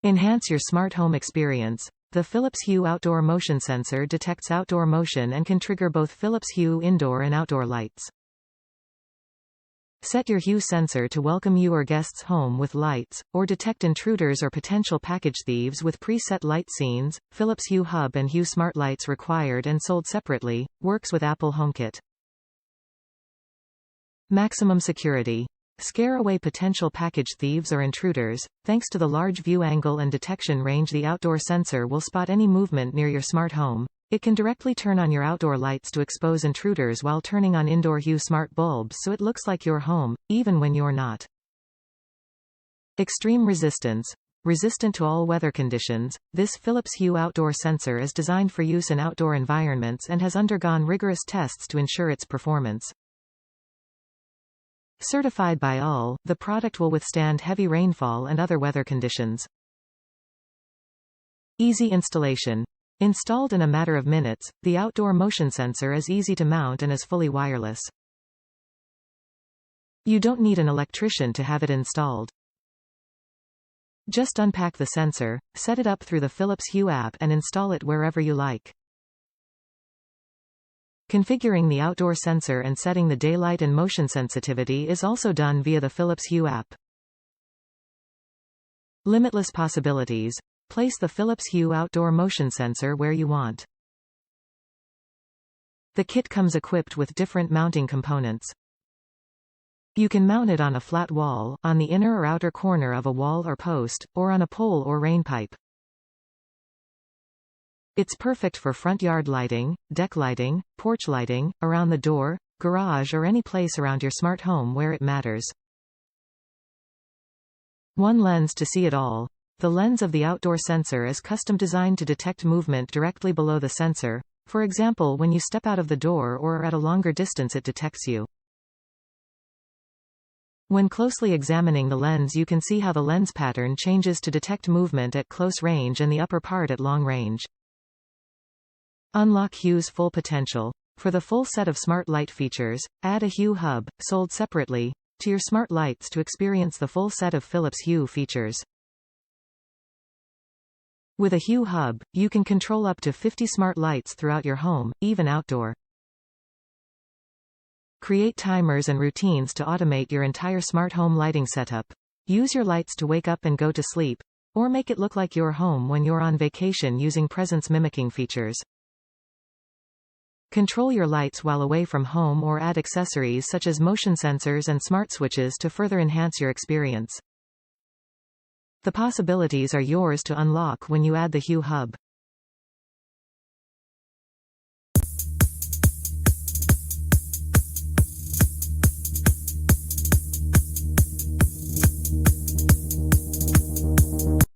Enhance your smart home experience. The Philips Hue Outdoor Motion Sensor detects outdoor motion and can trigger both Philips Hue indoor and outdoor lights. Set your Hue sensor to welcome you or guests home with lights, or detect intruders or potential package thieves with preset light scenes. Philips Hue Hub and Hue Smart Lights required and sold separately, works with Apple HomeKit. Maximum security. Scare away potential package thieves or intruders. Thanks to the large view angle and detection range, the outdoor sensor will spot any movement near your smart home. It can directly turn on your outdoor lights to expose intruders while turning on indoor Hue smart bulbs so it looks like you're home, even when you're not. Extreme resistance. Resistant to all weather conditions, this Philips Hue outdoor sensor is designed for use in outdoor environments and has undergone rigorous tests to ensure its performance. Certified by UL, the product will withstand heavy rainfall and other weather conditions. Easy installation. Installed in a matter of minutes, the outdoor motion sensor is easy to mount and is fully wireless. You don't need an electrician to have it installed. Just unpack the sensor, set it up through the Philips Hue app and install it wherever you like. Configuring the outdoor sensor and setting the daylight and motion sensitivity is also done via the Philips Hue app. Limitless possibilities. Place the Philips Hue outdoor motion sensor where you want. The kit comes equipped with different mounting components. You can mount it on a flat wall, on the inner or outer corner of a wall or post, or on a pole or rain pipe. It's perfect for front yard lighting, deck lighting, porch lighting, around the door, garage or any place around your smart home where it matters. One lens to see it all. The lens of the outdoor sensor is custom designed to detect movement directly below the sensor. For example, when you step out of the door or are at a longer distance, it detects you. When closely examining the lens, you can see how the lens pattern changes to detect movement at close range and the upper part at long range. Unlock Hue's full potential. For the full set of smart light features, add a Hue Hub, sold separately, to your smart lights to experience the full set of Philips Hue features. With a Hue Hub, you can control up to 50 smart lights throughout your home, even outdoor. Create timers and routines to automate your entire smart home lighting setup. Use your lights to wake up and go to sleep, or make it look like you're home when you're on vacation using presence mimicking features. Control your lights while away from home or add accessories such as motion sensors and smart switches to further enhance your experience. The possibilities are yours to unlock when you add the Hue Hub.